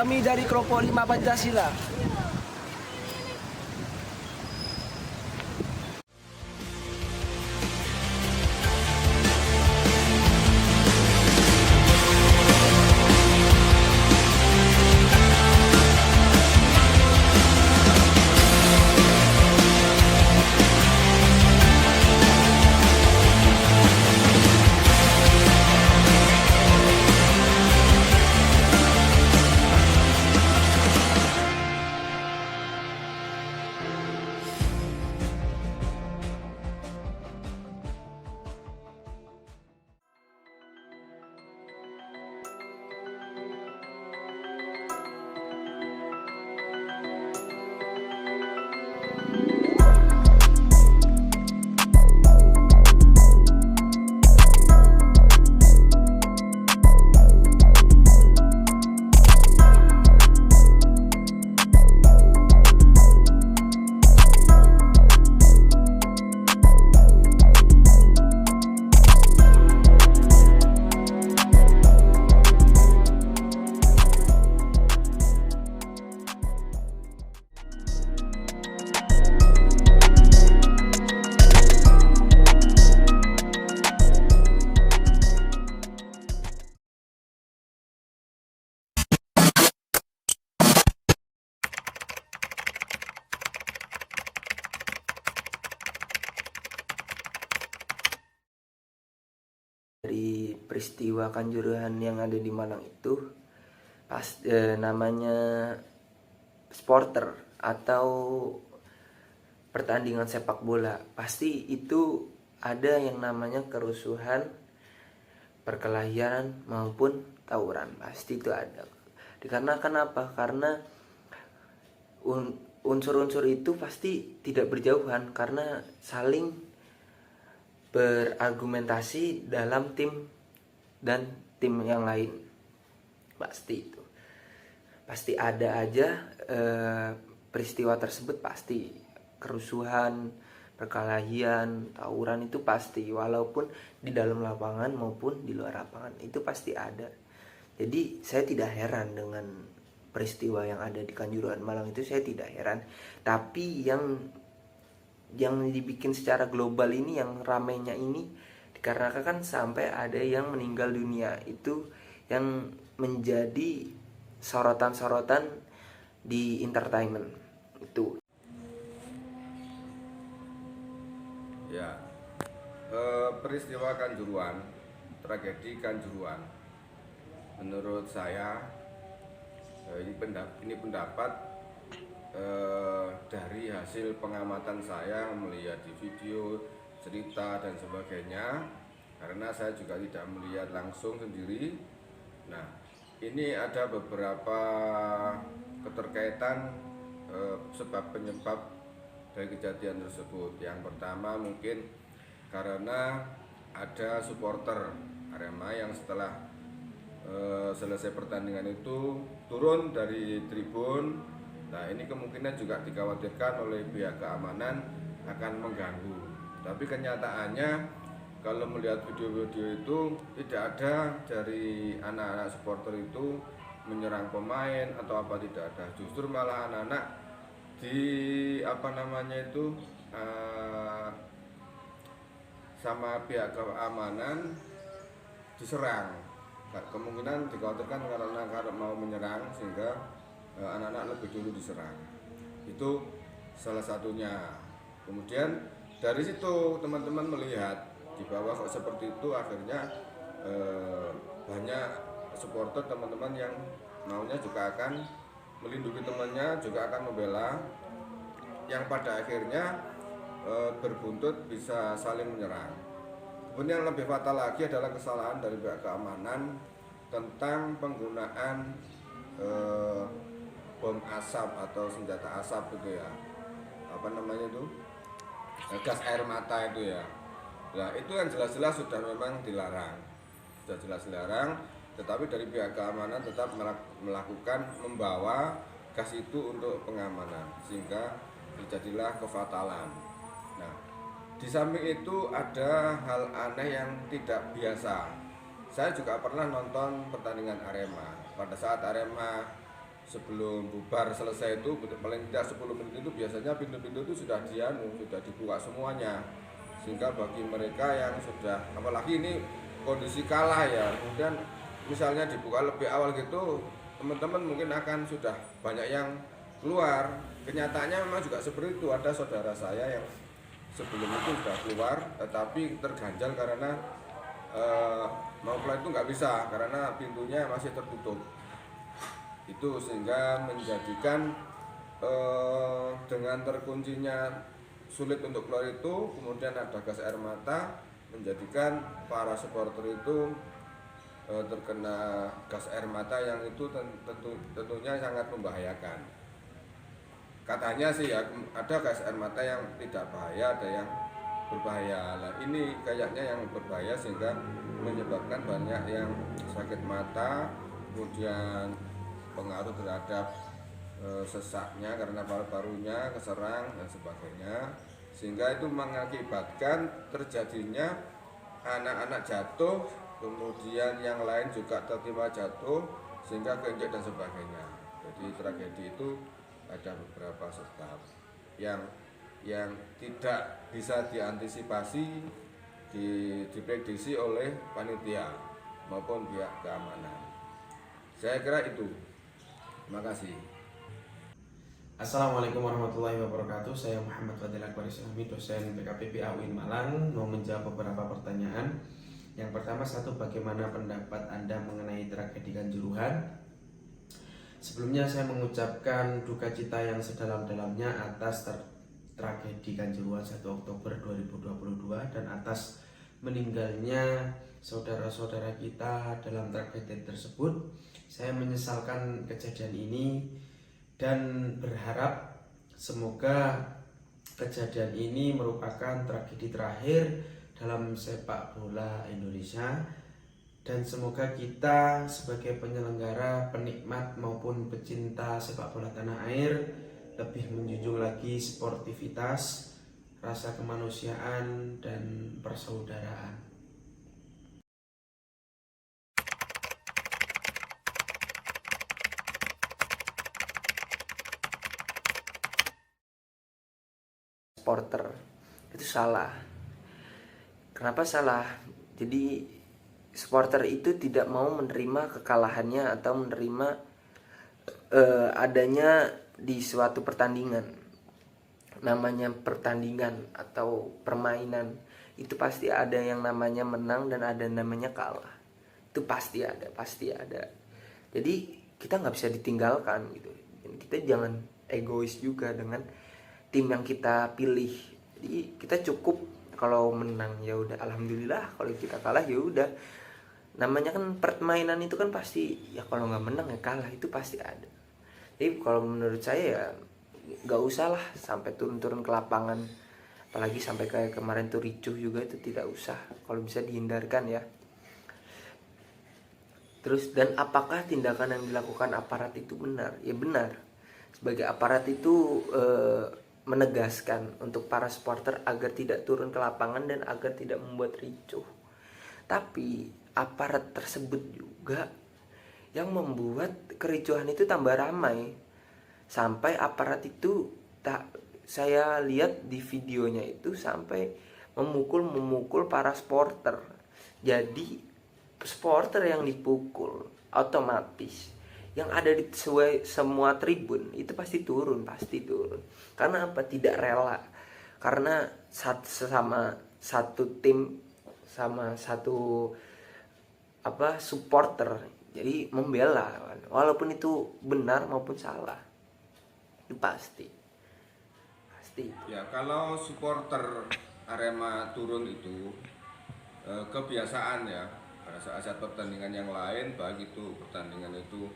Kami dari kelompok 5 Pancasila. Dari peristiwa Kanjuruhan yang ada di Malang itu namanya supporter atau pertandingan sepak bola, pasti itu ada yang namanya kerusuhan, perkelahian maupun tawuran, pasti itu ada. Dikarenakan apa? Karena unsur-unsur itu pasti tidak berjauhan karena saling berargumentasi dalam tim dan tim yang lain. Pasti ada aja peristiwa tersebut, pasti kerusuhan, perkelahian, tawuran itu pasti, walaupun di dalam lapangan maupun di luar lapangan itu pasti ada. Jadi saya tidak heran dengan peristiwa yang ada di Kanjuruhan Malang itu, saya tidak heran. Tapi yang dibikin secara global ini, yang ramainya ini dikarenakan sampai ada yang meninggal dunia, itu yang menjadi sorotan-sorotan di entertainment itu. Ya, peristiwa Kanjuruhan, tragedi Kanjuruhan, menurut saya ini pendapat dari hasil pengamatan saya, melihat di video, cerita dan sebagainya, karena saya juga tidak melihat langsung sendiri. Nah, ini ada beberapa keterkaitan sebab penyebab dari kejadian tersebut. Yang pertama mungkin karena ada supporter Arema yang setelah selesai pertandingan itu turun dari tribun. Nah, ini kemungkinan juga dikhawatirkan oleh pihak keamanan akan mengganggu. Tapi kenyataannya kalau melihat video-video itu tidak ada dari anak-anak supporter itu menyerang pemain atau apa, tidak ada. Justru malah anak-anak sama pihak keamanan diserang. Kemungkinan dikhawatirkan karena mau menyerang sehingga anak-anak lebih dulu diserang. Itu salah satunya. Kemudian dari situ teman-teman melihat di bawah kok seperti itu, akhirnya banyak supporter teman-teman yang maunya juga akan melindungi temannya, juga akan membela, yang pada akhirnya berbuntut bisa saling menyerang. Kemudian yang lebih fatal lagi adalah kesalahan dari pihak keamanan tentang penggunaan bom asap atau senjata asap gitu ya, gas air mata itu ya. Nah, itu yang jelas-jelas sudah memang dilarang, tetapi dari pihak keamanan tetap melakukan membawa gas itu untuk pengamanan, sehingga terjadilah kefatalan. Nah, di samping itu ada hal aneh yang tidak biasa. Saya juga pernah nonton pertandingan Arema. Pada saat Arema sebelum bubar selesai itu paling tidak 10 menit itu biasanya pintu-pintu itu sudah dibuka semuanya, sehingga bagi mereka yang sudah, apalagi ini kondisi kalah ya, kemudian misalnya dibuka lebih awal gitu, teman-teman mungkin akan sudah banyak yang keluar. Kenyataannya memang juga seperti itu. Ada saudara saya yang sebelum itu sudah keluar tetapi terganjal karena mau keluar itu nggak bisa karena pintunya masih tertutup. Itu sehingga menjadikan dengan terkuncinya sulit untuk keluar itu, kemudian ada gas air mata, menjadikan para supporter itu terkena gas air mata yang itu tentunya sangat membahayakan. Katanya sih ya ada gas air mata yang tidak bahaya, ada yang berbahaya. Nah, ini kayaknya yang berbahaya sehingga menyebabkan banyak yang sakit mata, kemudian pengaruh terhadap sesaknya karena paru-parunya keserang dan sebagainya, sehingga itu mengakibatkan terjadinya anak-anak jatuh, kemudian yang lain juga tertimpa jatuh sehingga keinjek dan sebagainya. Jadi tragedi itu ada beberapa sebab yang tidak bisa diantisipasi, diprediksi oleh panitia maupun pihak keamanan. Saya kira itu. Terima kasih. Assalamualaikum warahmatullahi wabarakatuh. Saya Muhammad Fadil Akbar Islami, dosen PKPP UIN Malang, mau menjawab beberapa pertanyaan. Yang pertama, bagaimana pendapat Anda mengenai tragedi Kanjuruhan? Sebelumnya saya mengucapkan duka cita yang sedalam-dalamnya atas tragedi Kanjuruhan 1 Oktober 2022 dan atas meninggalnya saudara-saudara kita dalam tragedi tersebut. Saya menyesalkan kejadian ini dan berharap semoga kejadian ini merupakan tragedi terakhir dalam sepak bola Indonesia, dan semoga kita sebagai penyelenggara, penikmat maupun pecinta sepak bola tanah air lebih menjunjung lagi sportivitas, rasa kemanusiaan dan persaudaraan. Supporter itu salah. Kenapa salah? Jadi supporter itu tidak mau menerima kekalahannya atau menerima adanya di suatu pertandingan. Namanya pertandingan atau permainan itu pasti ada yang namanya menang dan ada namanya kalah. Itu pasti ada. Jadi kita nggak bisa ditinggalkan gitu. Dan kita jangan egois juga dengan tim yang kita pilih. Jadi kita cukup kalau menang ya udah alhamdulillah, kalau kita kalah ya udah. Namanya kan permainan itu kan pasti ya, kalau nggak menang ya kalah, itu pasti ada. Jadi kalau menurut saya ya nggak usah lah sampai turun-turun ke lapangan, apalagi sampai kayak kemarin tuh ricuh juga, itu tidak usah, kalau bisa dihindarkan ya. Terus, dan apakah tindakan yang dilakukan aparat itu benar? Ya benar. Sebagai aparat itu menegaskan untuk para supporter agar tidak turun ke lapangan dan agar tidak membuat ricuh. Tapi aparat tersebut juga yang membuat kericuhan itu tambah ramai, sampai aparat itu saya lihat di videonya itu sampai memukul para supporter. Jadi supporter yang dipukul, otomatis yang ada di semua tribun itu pasti turun. Karena apa? Tidak rela, karena sesama satu tim sama satu supporter, jadi membela walaupun itu benar maupun salah, itu pasti. Ya, kalau supporter Arema turun itu kebiasaan ya, pada saat pertandingan yang lain, baik itu pertandingan itu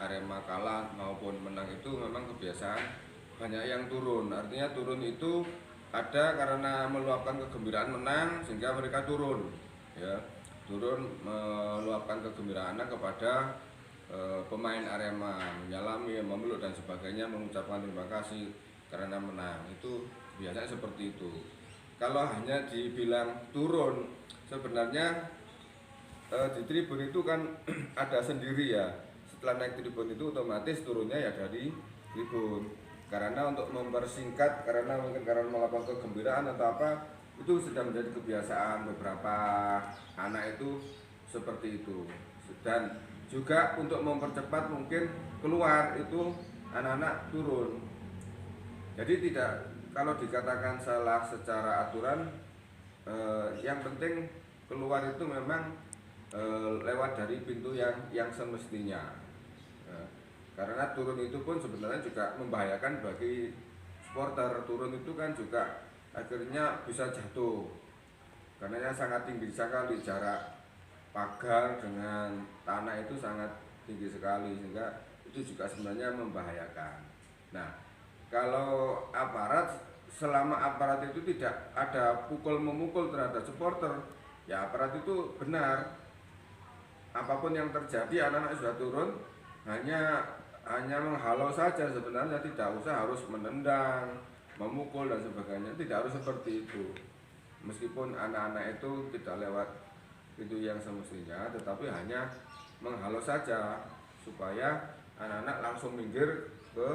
Arema kalah maupun menang, itu memang kebiasaan banyak yang turun. Artinya turun itu ada karena meluapkan kegembiraan menang sehingga mereka turun ya, turun meluapkan kegembiraannya kepada pemain Arema, menyalami, memeluk dan sebagainya, mengucapkan terima kasih karena menang. Itu biasanya seperti itu. Kalau hanya dibilang turun, sebenarnya di tribun itu kan ada sendiri ya, setelah naik tribun itu otomatis turunnya ya dari tribun. Karena untuk mempersingkat, karena mungkin karena melakukan kegembiraan atau apa, itu sudah menjadi kebiasaan beberapa anak itu seperti itu. Dan juga untuk mempercepat mungkin keluar itu anak-anak turun. Jadi tidak, kalau dikatakan salah secara aturan, yang penting keluar itu memang lewat dari pintu yang semestinya. Karena turun itu pun sebenarnya juga membahayakan bagi supporter. Turun itu kan juga akhirnya bisa jatuh karena sangat tinggi sekali, jarak pagar dengan tanah itu sangat tinggi sekali, sehingga itu juga sebenarnya membahayakan. Nah, kalau aparat, selama aparat itu tidak ada pukul memukul terhadap supporter, ya aparat itu benar. Apapun yang terjadi, anak-anak sudah turun, hanya menghalau saja, sebenarnya tidak usah harus menendang, memukul dan sebagainya, tidak harus seperti itu. Meskipun anak-anak itu tidak lewat pintu yang semestinya, tetapi hanya menghalau saja supaya anak-anak langsung minggir ke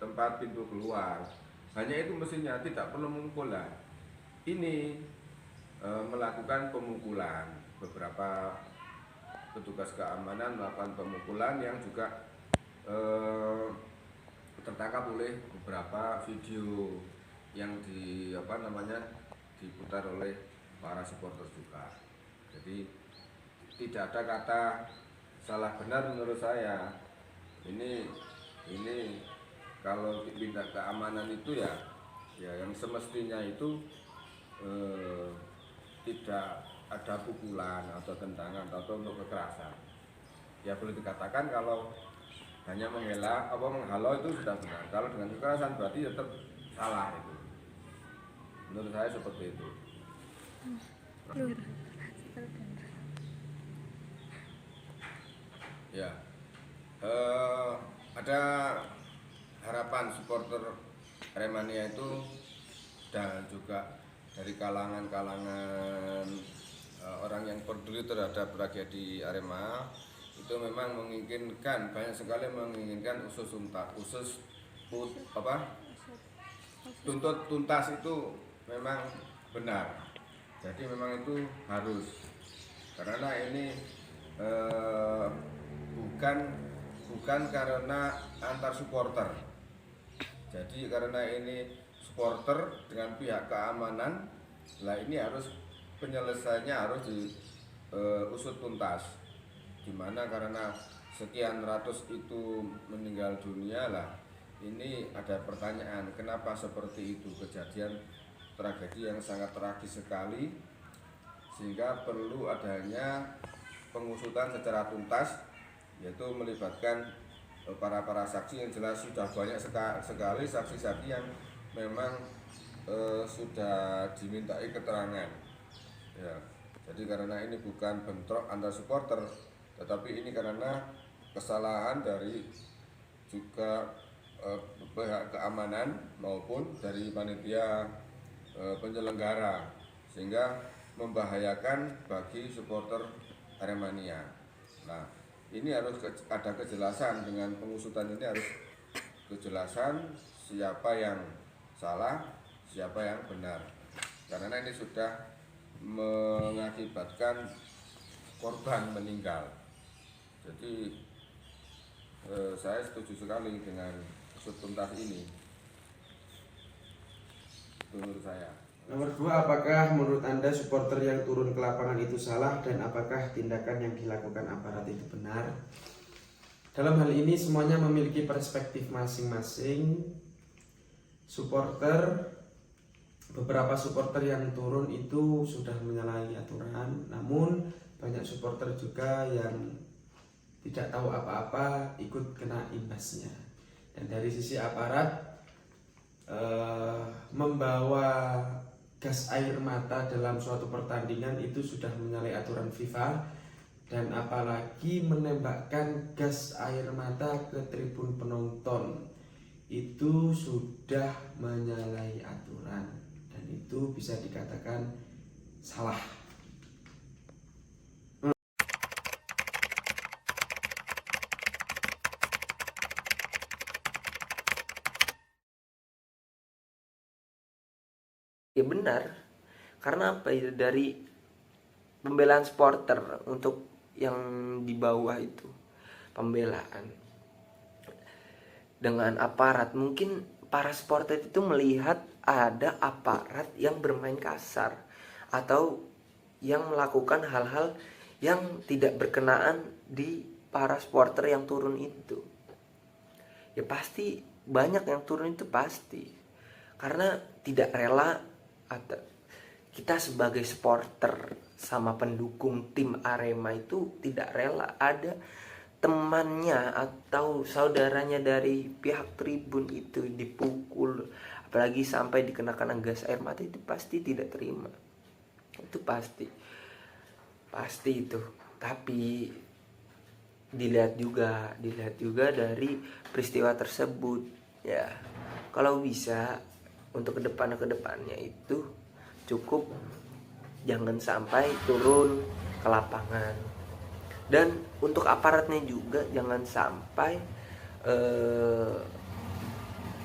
tempat pintu keluar. Hanya itu mestinya, tidak perlu memukul lah. Ini melakukan pemukulan, beberapa petugas keamanan melakukan pemukulan yang juga tertangkap oleh beberapa video yang diputar oleh para supporter juga. Jadi tidak ada kata salah benar menurut saya. Ini kalau tindak keamanan itu ya yang semestinya itu tidak ada pukulan atau tendangan atau untuk kekerasan. Ya boleh dikatakan kalau hanya mengelak menghalau itu sudah benar. Kalau dengan kekerasan berarti tetap salah itu. Menurut saya seperti itu. Ya, ada harapan supporter Aremania itu dan juga dari kalangan orang yang peduli terhadap tragedi Arema itu memang menginginkan, banyak sekali menginginkan tuntut tuntas itu memang benar. Jadi memang itu harus, karena ini bukan karena antar supporter. Jadi karena ini supporter dengan pihak keamanan, lah ini harus penyelesaiannya harus diusut tuntas. Dimana karena sekian ratus itu meninggal dunia lah, ini ada pertanyaan kenapa seperti itu, kejadian tragedi yang sangat tragis sekali, sehingga perlu adanya pengusutan secara tuntas, yaitu melibatkan para saksi yang jelas sudah banyak sekali saksi-saksi yang memang sudah dimintai keterangan. Ya, jadi karena ini bukan bentrok antar supporter, tetapi ini karena kesalahan dari juga pihak keamanan maupun dari panitia penyelenggara, sehingga membahayakan bagi supporter Aremania. Nah, ini harus ada kejelasan, dengan pengusutan ini harus kejelasan siapa yang salah, siapa yang benar. Karena ini sudah mengakibatkan korban meninggal. Jadi saya setuju sekali dengan usut tuntas ini. Itu menurut saya. Nomor 2, apakah menurut Anda supporter yang turun ke lapangan itu salah, dan apakah tindakan yang dilakukan aparat itu benar? Dalam hal ini semuanya memiliki perspektif masing-masing. Beberapa supporter yang turun itu sudah menyalahi aturan, namun banyak supporter juga yang tidak tahu apa-apa ikut kena imbasnya. Dan dari sisi aparat, membawa gas air mata dalam suatu pertandingan itu sudah menyalahi aturan FIFA, dan apalagi menembakkan gas air mata ke tribun penonton itu sudah menyalahi aturan, dan itu bisa dikatakan salah. Ya benar, karena apa ya, dari pembelaan supporter untuk yang di bawah itu, pembelaan dengan aparat. Mungkin para supporter itu melihat ada aparat yang bermain kasar atau yang melakukan hal-hal yang tidak berkenaan di para supporter yang turun itu. Ya pasti banyak yang turun itu pasti, karena tidak rela. Atau kita sebagai supporter sama pendukung tim Arema itu tidak rela ada temannya atau saudaranya dari pihak tribun itu dipukul, apalagi sampai dikenakan gas air mata. Itu pasti tidak terima, itu pasti itu. Tapi dilihat juga dari peristiwa tersebut ya. Kalau bisa untuk kedepannya itu cukup jangan sampai turun ke lapangan. Dan untuk aparatnya juga jangan sampai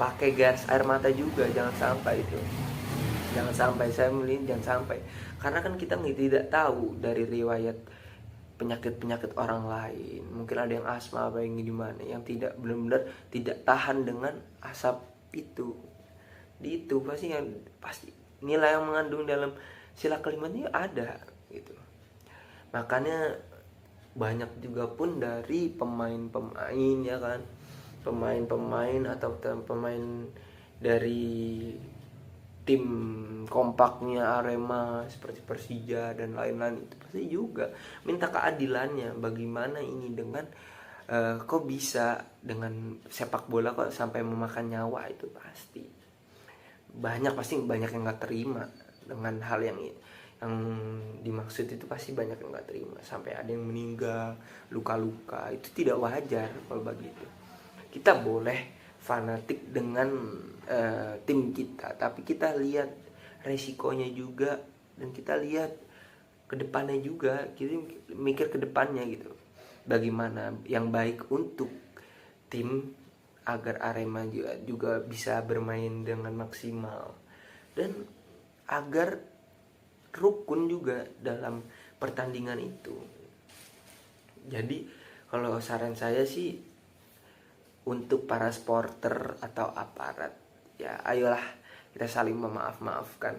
pakai gas air mata juga, jangan sampai itu. Jangan sampai, saya melihat jangan sampai. Karena kan kita tidak tahu dari riwayat penyakit-penyakit orang lain. Mungkin ada yang asma apa yang gimana, yang tidak benar-benar tidak tahan dengan asap itu. Di itu pasti nilai yang mengandung dalam sila kelimatnya ada gitu. Makanya banyak juga pun dari pemain-pemain ya kan, pemain-pemain atau pemain dari tim kompaknya Arema seperti Persija dan lain-lain itu pasti juga minta keadilannya. Bagaimana ini dengan kok bisa dengan sepak bola kok sampai memakan nyawa, itu pasti banyak yang nggak terima dengan hal yang dimaksud itu. Pasti banyak yang nggak terima sampai ada yang meninggal, luka-luka. Itu tidak wajar. Kalau begitu kita boleh fanatik dengan tim kita, tapi kita lihat resikonya juga, dan kita lihat ke depannya juga. Kita mikir ke depannya gitu, bagaimana yang baik untuk tim agar Arema juga bisa bermain dengan maksimal dan agar rukun juga dalam pertandingan itu. Jadi kalau saran saya sih untuk para supporter atau aparat, ya ayolah kita saling memaafkan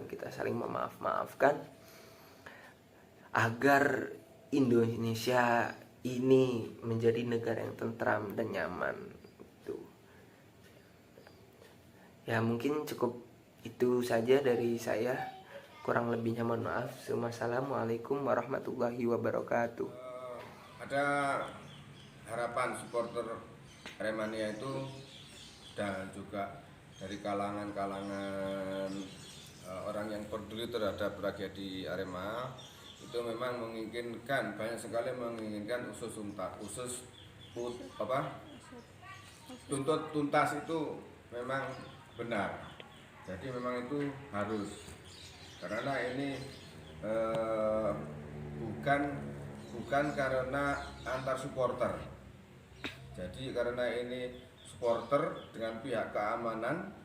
agar Indonesia ini menjadi negara yang tentram dan nyaman. Itu ya, mungkin cukup itu saja dari saya. Kurang lebihnya mohon maaf. Wassalamualaikum warahmatullahi wabarakatuh. Ada harapan supporter Aremania itu dan juga dari kalangan orang yang peduli terhadap tragedi Arema itu memang menginginkan, banyak sekali menginginkan tuntut tuntas itu memang benar. Jadi memang itu harus, karena ini bukan karena antar supporter. Jadi karena ini supporter dengan pihak keamanan,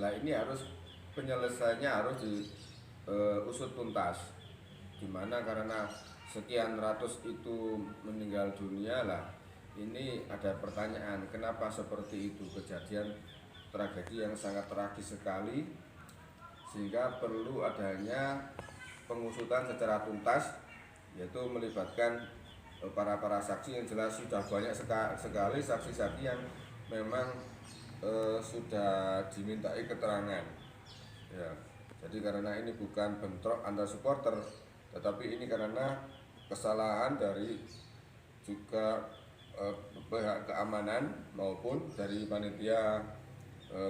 lah ini harus penyelesaiannya harus diusut tuntas. Dimana karena sekian ratus itu meninggal dunia, lah ini ada pertanyaan kenapa seperti itu, kejadian tragedi yang sangat tragis sekali, sehingga perlu adanya pengusutan secara tuntas, yaitu melibatkan para saksi yang jelas sudah banyak sekali saksi-saksi yang memang sudah dimintai keterangan ya. Jadi karena ini bukan bentrok antar supporter, tetapi ini karena kesalahan dari juga pihak keamanan maupun dari panitia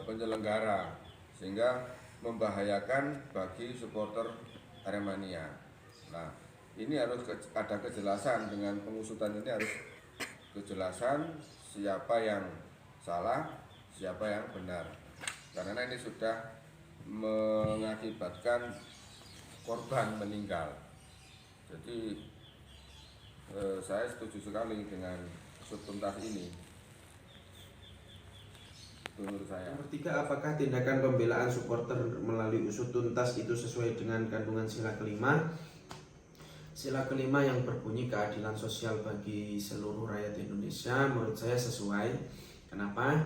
penyelenggara, sehingga membahayakan bagi supporter Aremania. Nah, ini harus ada kejelasan, dengan pengusutan ini harus kejelasan siapa yang salah, siapa yang benar. Karena ini sudah mengakibatkan korban meninggal. Jadi saya setuju sekali dengan usut tuntas ini. Itu menurut saya. Yang ketiga, apakah tindakan pembelaan supporter melalui usut tuntas itu sesuai dengan kandungan sila kelima? Sila kelima yang berbunyi keadilan sosial bagi seluruh rakyat Indonesia, menurut saya sesuai. Kenapa?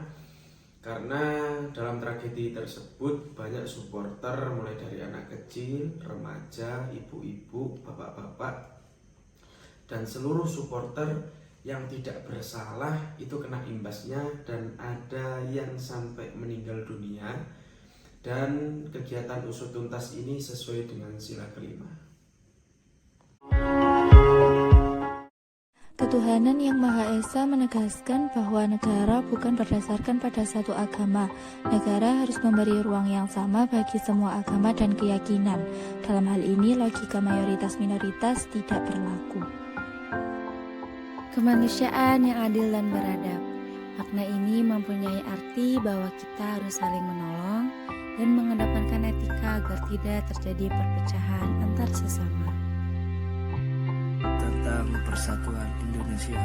Karena dalam tragedi tersebut banyak supporter mulai dari anak kecil, remaja, ibu-ibu, bapak-bapak, dan seluruh supporter yang tidak bersalah itu kena imbasnya, dan ada yang sampai meninggal dunia. Dan kegiatan usut tuntas ini sesuai dengan sila kelima. Ketuhanan Yang Maha Esa menegaskan bahwa negara bukan berdasarkan pada satu agama. Negara harus memberi ruang yang sama bagi semua agama dan keyakinan. Dalam hal ini, logika mayoritas-minoritas tidak berlaku. Kemanusiaan yang adil dan beradab. Makna ini mempunyai arti bahwa kita harus saling menolong dan mengedepankan etika agar tidak terjadi perpecahan antar sesama. Tentang persatuan Indonesia.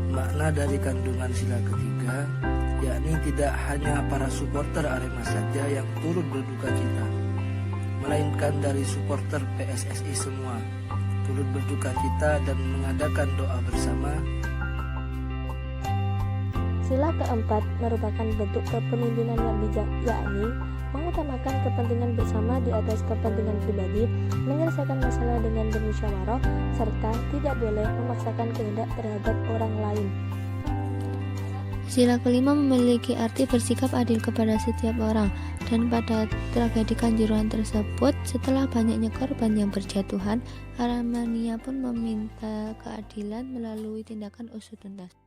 Makna dari kandungan sila ketiga, yakni tidak hanya para supporter Arema saja yang turut berduka cita, melainkan dari supporter PSSI semua turut berduka cita dan mengadakan doa bersama. Sila keempat merupakan bentuk kepemimpinan yang bijak, yakni mengutamakan kepentingan bersama di atas kepentingan pribadi, menyelesaikan masalah dengan bermusyawarah, serta tidak boleh memaksakan kehendak terhadap orang lain. Sila kelima memiliki arti bersikap adil kepada setiap orang, dan pada tragedi Kanjuruhan tersebut, setelah banyaknya korban yang berjatuhan, Aremania pun meminta keadilan melalui tindakan usut tuntas.